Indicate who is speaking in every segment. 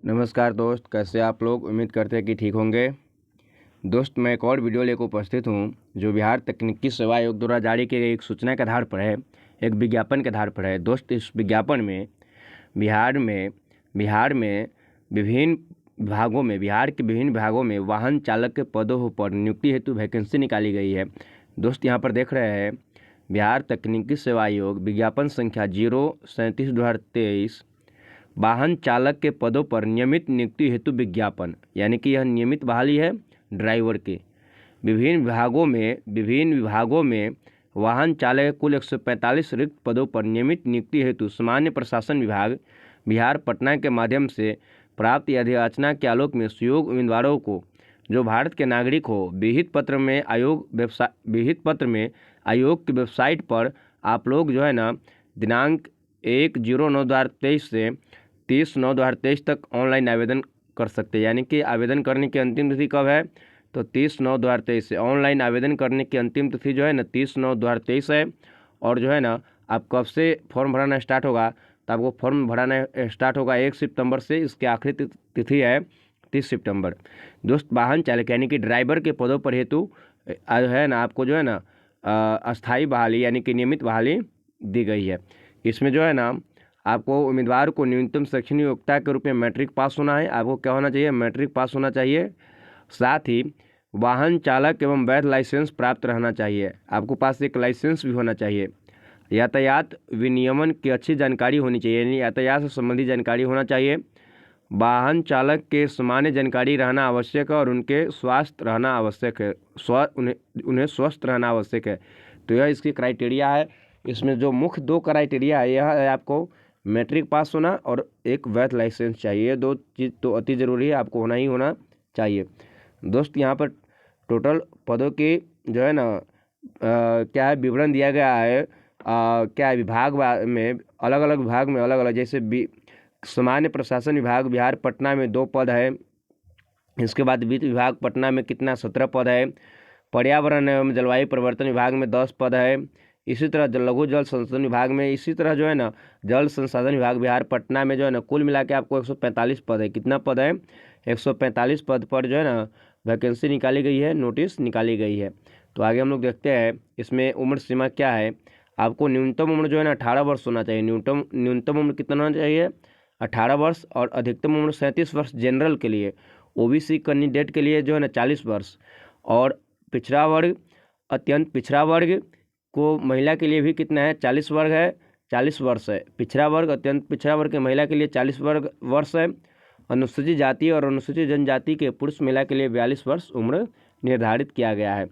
Speaker 1: नमस्कार दोस्त, कैसे आप लोग। उम्मीद करते हैं कि ठीक होंगे। दोस्त, मैं एक और वीडियो लेकर उपस्थित हूँ जो बिहार तकनीकी सेवा आयोग द्वारा जारी की गई एक सूचना के आधार पर है, एक विज्ञापन के आधार पर है। दोस्त, इस विज्ञापन में बिहार में विभिन्न विभागों में बिहार के विभिन्न विभागों में वाहन चालक के पदों पर नियुक्ति हेतु वैकेंसी निकाली गई है। दोस्त, यहाँ पर देख रहे हैं बिहार तकनीकी सेवा आयोग विज्ञापन संख्या 037/2023 वाहन चालक के पदों पर नियमित नियुक्ति हेतु विज्ञापन, यानी कि यह नियमित बहाली है ड्राइवर के। विभिन्न विभागों में वाहन चालक के कुल 145 रिक्त पदों पर नियमित नियुक्ति हेतु सामान्य प्रशासन विभाग बिहार पटना के माध्यम से प्राप्त अधियाचना के आलोक में सुयोग्य उम्मीदवारों को जो भारत के नागरिक हो विहित पत्र में आयोग की वेबसाइट पर आप लोग जो है ना दिनांक 1/09/2023 से 30/9/2023 तक ऑनलाइन आवेदन कर सकते हैं। यानी कि आवेदन करने की अंतिम तिथि कब है, तो 30/9/2023 से ऑनलाइन आवेदन करने की अंतिम तिथि जो है ना 30/9/2023 है। और जो है ना आप कब से फॉर्म भराना स्टार्ट होगा, तो आपको फॉर्म भराना स्टार्ट होगा 1 सितंबर से। इसकी आखिरी तिथि है 30 सितंबर। दोस्त, वाहन चालक यानी कि ड्राइवर के पदों पर हेतु है ना आपको जो है ना अस्थायी बहाली यानी कि नियमित बहाली दी गई है। इसमें जो है ना आपको उम्मीदवार को न्यूनतम शैक्षणिक योग्यता के रूप में मैट्रिक पास होना है। आपको क्या होना चाहिए, मैट्रिक पास होना चाहिए। साथ ही वाहन चालक एवं वैध लाइसेंस प्राप्त रहना चाहिए। आपको पास एक लाइसेंस भी होना चाहिए। यातायात विनियमन की अच्छी जानकारी होनी चाहिए, यानी यातायात से संबंधित जानकारी होना चाहिए। वाहन चालक के सामान्य जानकारी रहना आवश्यक है और उनके स्वास्थ्य रहना आवश्यक है, उन्हें स्वस्थ रहना आवश्यक है। तो यह इसकी क्राइटेरिया है। इसमें जो मुख्य 2 क्राइटेरिया है, यह है आपको मैट्रिक पास होना और एक वैध लाइसेंस चाहिए। ये 2 चीज़ तो अति ज़रूरी है, आपको होना ही होना चाहिए। दोस्त, यहाँ पर टोटल पदों की जो है ना क्या है विवरण दिया गया है। क्या है विभाग में अलग अलग विभाग में अलग अलग, जैसे सामान्य प्रशासन विभाग बिहार पटना में 2 पद है। इसके बाद वित्त विभाग पटना में कितना 17 पद है। पर्यावरण एवं जलवायु परिवर्तन विभाग में 10 पद है। इसी तरह लघु जल संसाधन विभाग में, इसी तरह जो है ना जल संसाधन विभाग बिहार पटना में जो है ना कुल मिला के आपको 145 पद है। कितना पद है, 145 पद पर जो है ना वैकेंसी निकाली गई है, नोटिस निकाली गई है। तो आगे हम लोग देखते हैं इसमें उम्र सीमा क्या है। आपको न्यूनतम उम्र जो है ना 18 वर्ष होना चाहिए। न्यूनतम उम्र कितना होना चाहिए, 18 वर्ष। और अधिकतम उम्र 37 वर्ष जनरल के लिए। ओबीसी कैंडिडेट के लिए जो है ना 40 वर्ष। और पिछड़ा वर्ग, अत्यंत पिछड़ा वर्ग को महिला के लिए भी कितना है, 40 वर्ष है। पिछड़ा वर्ग, अत्यंत पिछड़ा वर्ग के महिला के लिए 40 वर्ष है। अनुसूचित जाति और अनुसूचित जनजाति के पुरुष महिला के लिए 42 वर्ष उम्र निर्धारित किया गया है।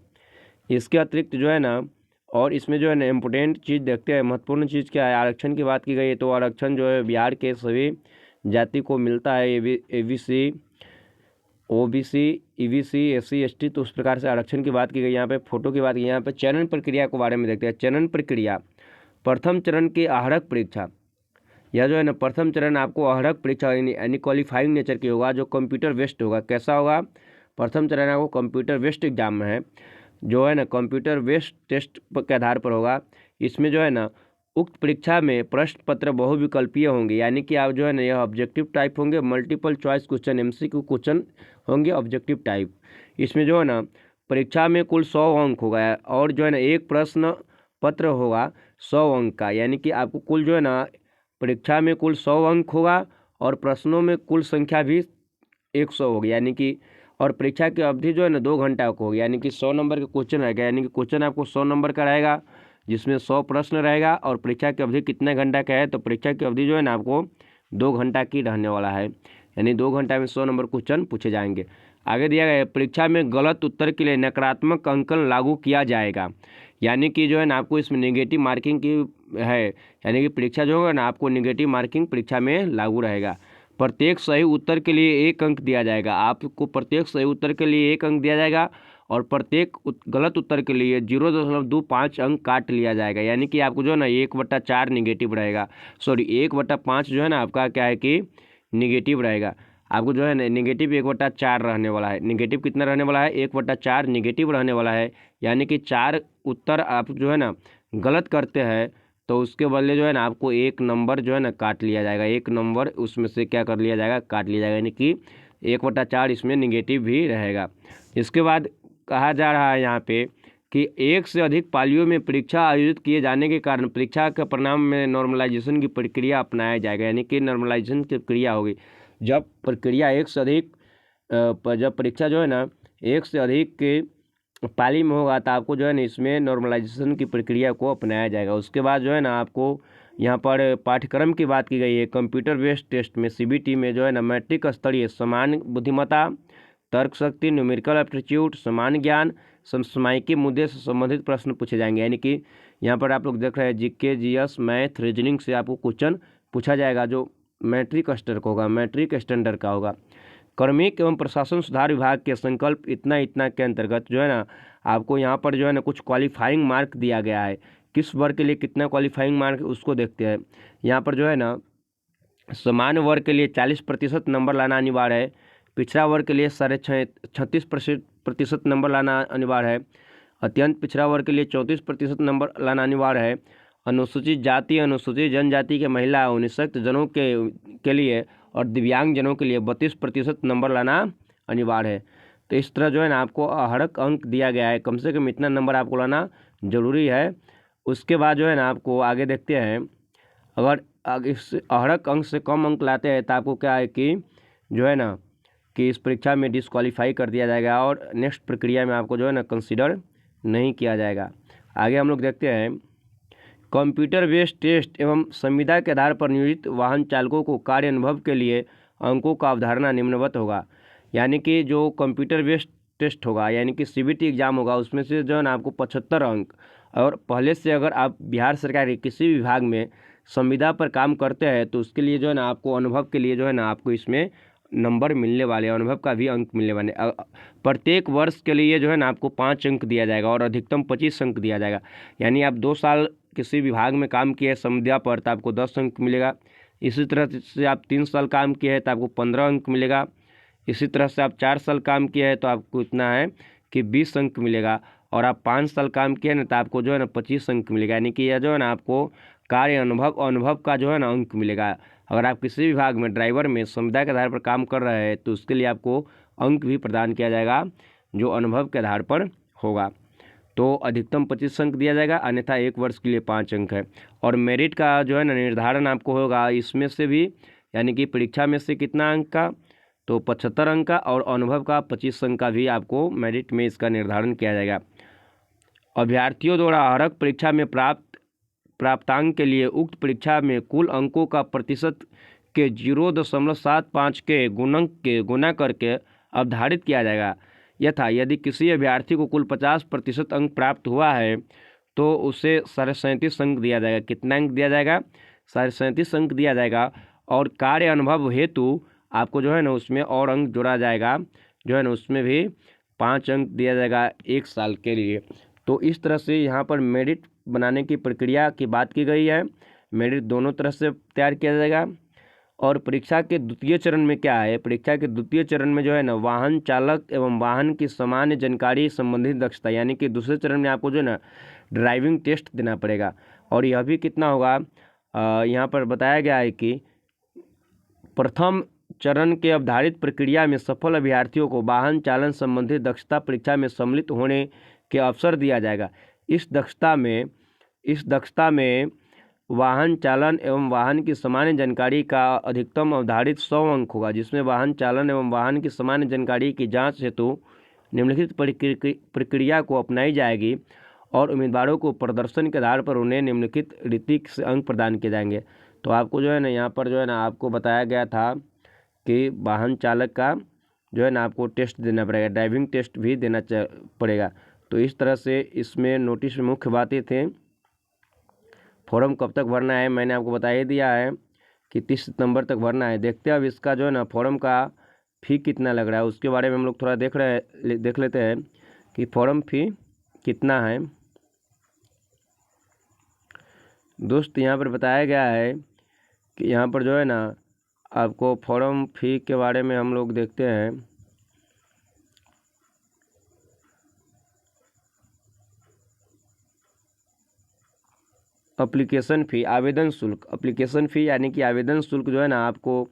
Speaker 1: इसके अतिरिक्त जो है ना, और इसमें जो है ना इम्पोर्टेंट चीज़ देखते हैं, महत्वपूर्ण चीज़ क्या है, आरक्षण की बात की गई है। तो आरक्षण जो है बिहार के सभी जाति को मिलता है, ABC, OBC, EBC, SC, ST. तो उस प्रकार से आरक्षण की बात की गई। यहाँ पे फोटो की बात की। यहाँ पे चयन प्रक्रिया के बारे में देखते हैं। चयन प्रक्रिया, प्रथम चरण की आहरक परीक्षा। यह जो है ना प्रथम चरण आपको आहरक परीक्षा यानी क्वालिफाइंग नेचर की होगा, जो कंप्यूटर बेस्ड होगा। कैसा होगा, प्रथम चरण आपको कंप्यूटर बेस्ड एग्जाम है, जो है ना कंप्यूटर बेस्ड टेस्ट के आधार पर होगा। इसमें जो है ना उक्त परीक्षा में प्रश्न पत्र बहुविकल्पीय होंगे, यानी कि आप जो है ना यह ऑब्जेक्टिव टाइप होंगे। Multiple choice question, MCQ question होंगे ऑब्जेक्टिव टाइप। इसमें जो है ना परीक्षा में कुल 100 अंक होगा। और जो है ना एक प्रश्न पत्र होगा 100 अंक का, यानी कि आपको कुल जो है ना परीक्षा में कुल 100 अंक होगा और प्रश्नों में कुल संख्या भी 100 होगी। यानी कि और परीक्षा की अवधि जो है ना 2 घंटा को होगी, यानी कि 100 नंबर का क्वेश्चन रहेगा। यानी कि क्वेश्चन आपको 100 नंबर का रहेगा, जिसमें 100 प्रश्न रहेगा। और परीक्षा की अवधि कितने घंटा का है, तो परीक्षा की अवधि जो है ना आपको 2 घंटा की रहने वाला है। यानी 2 घंटा में 100 नंबर क्वेश्चन पूछे जाएंगे। आगे दिया गया है परीक्षा में गलत उत्तर के लिए नकारात्मक अंकन लागू किया जाएगा। यानी कि जो है ना आपको इसमें नेगेटिव मार्किंग की है, यानी कि परीक्षा जो होगा ना आपको नेगेटिव मार्किंग परीक्षा में लागू रहेगा। प्रत्येक सही उत्तर के लिए 1 अंक दिया जाएगा। आपको प्रत्येक सही उत्तर के लिए 1 अंक दिया जाएगा और प्रत्येक गलत उत्तर के लिए 0.25 अंक काट लिया जाएगा। यानी कि आपको जो है ना 1/4 निगेटिव रहेगा। सॉरी, 1/5 जो है ना आपका क्या है कि निगेटिव रहेगा। आपको जो है ना निगेटिव 1/4 रहने वाला है। निगेटिव कितना रहने वाला है, 1/4 निगेटिव रहने वाला है। यानी कि 4 उत्तर आप जो है ना गलत करते हैं तो उसके बदले जो है ना आपको एक नंबर जो है ना काट लिया जाएगा, एक नंबर उसमें से क्या कर लिया जाएगा, काट लिया जाएगा, यानी कि 1/4 इसमें निगेटिव भी रहेगा। इसके बाद कहा जा रहा है यहाँ पे कि एक से अधिक पालियों में परीक्षा आयोजित किए जाने के कारण परीक्षा के परिणाम में नॉर्मलाइजेशन की प्रक्रिया अपनाया जाएगा, यानी कि नॉर्मलाइजेशन की प्रक्रिया होगी। जब प्रक्रिया एक से अधिक जब परीक्षा जो है ना एक से अधिक के पाली में होगा तो आपको जो है ना इसमें नॉर्मलाइजेशन की प्रक्रिया को अपनाया जाएगा। उसके बाद जो है ना आपको यहाँ पर पाठ्यक्रम की बात की गई है। कंप्यूटर बेस्ड टेस्ट में CBT में जो है ना मैट्रिक स्तरीय सामान्य बुद्धिमत्ता, तर्क शक्ति, न्यूमेरिकल एप्टीट्यूड, सामान्य ज्ञान, समसामयिकी मुद्दे से संबंधित प्रश्न पूछे जाएंगे, यानी कि यहाँ पर आप लोग देख रहे हैं GK, GS, मैथ, रीजनिंग से आपको क्वेश्चन पूछा जाएगा जो मैट्रिक स्तर का होगा, मैट्रिक स्टैंडर्ड का होगा। कार्मिक एवं प्रशासन सुधार विभाग के संकल्प इतना इतना के अंतर्गत जो है ना आपको यहाँ पर जो है ना कुछ क्वालिफाइंग मार्क दिया गया है। किस वर्ग के लिए कितना क्वालिफाइंग मार्क उसको देखते हैं। यहाँ पर जो है ना सामान्य वर्ग के लिए 40% नंबर लाना अनिवार्य है, पिछड़ा वर्ग के लिए 36% नंबर लाना अनिवार्य है, अत्यंत पिछड़ा वर्ग के लिए 34% नंबर लाना अनिवार्य है, अनुसूचित जाति, अनुसूचित जनजाति के महिला और निःशक्त जनों के लिए और दिव्यांग जनों के लिए 32% नंबर लाना अनिवार्य है। तो इस तरह जो है ना आपको अहड़क अंक दिया गया है, कम से कम इतना नंबर आपको लाना जरूरी है। उसके बाद जो है ना आपको आगे देखते हैं, अगर इस अहड़क अंक से कम अंक लाते हैं तो आपको क्या है कि जो है ना कि इस परीक्षा में डिस्क्वालीफाई कर दिया जाएगा और नेक्स्ट प्रक्रिया में आपको जो है ना कंसीडर नहीं किया जाएगा। आगे हम लोग देखते हैं, कंप्यूटर बेस्ड टेस्ट एवं संविदा के आधार पर नियोजित वाहन चालकों को कार्य अनुभव के लिए अंकों का अवधारणा निम्नवत होगा, यानी कि जो कंप्यूटर बेस्ड टेस्ट होगा यानी कि CBT एग्जाम होगा उसमें से जो है ना आपको 75 अंक, और पहले से अगर आप बिहार सरकार के किसी विभाग में संविदा पर काम करते हैं तो उसके लिए जो है ना आपको अनुभव के लिए जो है ना आपको इसमें नंबर मिलने वाले, अनुभव का भी अंक मिलने वाले। प्रत्येक वर्ष के लिए जो है ना आपको 5 अंक दिया जाएगा और अधिकतम 25 अंक दिया जाएगा, यानी आप 2 साल किसी विभाग में काम किए संविदा पर तो आपको 10 अंक मिलेगा। इसी तरह से आप 3 साल काम किए हैं तो आपको 15 अंक मिलेगा। इसी तरह से आप 4 साल काम किए हैं तो आपको इतना है कि 20 अंक मिलेगा, और आप 5 साल काम किए ना तो आपको जो है ना 25 अंक मिलेगा, यानी कि यह जो है ना आपको कार्य अनुभव का जो है ना अंक मिलेगा। अगर आप किसी विभाग में ड्राइवर में संविदा के आधार पर काम कर रहे हैं तो उसके लिए आपको अंक भी प्रदान किया जाएगा जो अनुभव के आधार पर होगा। तो अधिकतम 25 अंक दिया जाएगा, अन्यथा 1 वर्ष के लिए 5 अंक है। और मेरिट का जो है ना निर्धारण आपको होगा इसमें से भी, यानी कि परीक्षा में से कितना अंक का, तो 75 अंक का, और अनुभव का 25 अंक का भी आपको मेरिट में इसका निर्धारण किया जाएगा। अभ्यर्थियों द्वारा अहरक परीक्षा में प्राप्तांक के लिए उक्त परीक्षा में कुल अंकों का प्रतिशत के 0.75 के गुणक के गुना करके अवधारित किया जाएगा। यथा यदि किसी अभ्यर्थी को कुल 50% अंक प्राप्त हुआ है तो उसे 37.5 अंक दिया जाएगा। कितना अंक दिया जाएगा? 37.5 अंक दिया जाएगा। और कार्य अनुभव हेतु आपको जो है ना उसमें और अंक जोड़ा जाएगा, जो है ना उसमें भी 5 अंक दिया जाएगा 1 साल के लिए। तो इस तरह से यहाँ पर मेरिट बनाने की प्रक्रिया की बात की गई है। मेरिट दोनों तरह से तैयार किया जाएगा। और परीक्षा के द्वितीय चरण में क्या है? परीक्षा के द्वितीय चरण में जो है ना वाहन चालक एवं वाहन की सामान्य जानकारी संबंधित दक्षता, यानी कि दूसरे चरण में आपको जो है ना ड्राइविंग टेस्ट देना पड़ेगा। और यह भी कितना होगा, यहाँ पर बताया गया है कि प्रथम चरण के अवधारित प्रक्रिया में सफल अभ्यर्थियों को वाहन चालन संबंधी दक्षता परीक्षा में सम्मिलित होने के अवसर दिया जाएगा। इस दक्षता में वाहन चालन एवं वाहन की सामान्य जानकारी का अधिकतम अवधारित 100 अंक होगा, जिसमें वाहन चालन एवं वाहन की सामान्य जानकारी की जांच हेतु निम्नलिखित प्रक्रिया को अपनाई जाएगी और उम्मीदवारों को प्रदर्शन के आधार पर उन्हें निम्नलिखित रीति से अंक प्रदान किए जाएंगे। तो आपको जो है ना यहाँ पर जो है ना आपको बताया गया था कि वाहन चालक का जो है ना आपको टेस्ट देना पड़ेगा, ड्राइविंग टेस्ट भी देना पड़ेगा। तो इस तरह से इसमें नोटिस में मुख्य बातें थे। फॉर्म कब तक भरना है मैंने आपको बता ही दिया है कि 30 सितंबर तक भरना है। देखते हैं अब इसका जो है ना फॉर्म का फ़ी कितना लग रहा है, उसके बारे में हम लोग थोड़ा देख लेते हैं कि फॉर्म फ़ी कितना है। दोस्त यहाँ पर बताया गया है कि यहाँ पर जो है ना आपको फॉर्म फ़ी के बारे में हम लोग देखते हैं। एप्लीकेशन फ़ी आवेदन शुल्क, एप्लीकेशन फ़ी यानी कि आवेदन शुल्क जो है ना आपको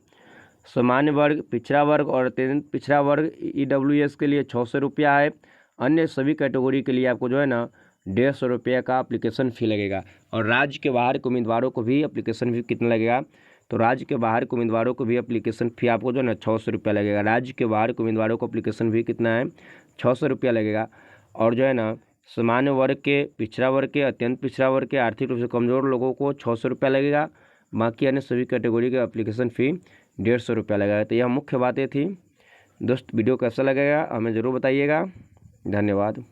Speaker 1: सामान्य वर्ग, पिछड़ा वर्ग और अत्यंत पिछड़ा वर्ग EWS के लिए 600 रुपया है। अन्य सभी कैटेगरी के लिए आपको जो है ना 150 रुपये का एप्लीकेशन फ़ी लगेगा। और राज्य के बाहर के उम्मीदवारों को भी एप्लीकेशन फ़ी कितना लगेगा, तो राज्य के बाहर के उम्मीदवारों को भी एप्लीकेशन फ़ी आपको जो है ना 600 रुपया लगेगा। राज्य के बाहर के उम्मीदवारों को एप्लीकेशन फ़ी कितना है, 600 रुपया लगेगा। और जो है ना सामान्य वर्ग के, पिछड़ा वर्ग के, अत्यंत पिछड़ा वर्ग के, आर्थिक रूप से कमज़ोर लोगों को 600 रुपया लगेगा। बाकी अन्य सभी कैटेगरी के एप्लीकेशन फ़ी 150 रुपया लगेगा। तो यह मुख्य बातें थी। दोस्त वीडियो कैसा लगेगा हमें ज़रूर बताइएगा। धन्यवाद।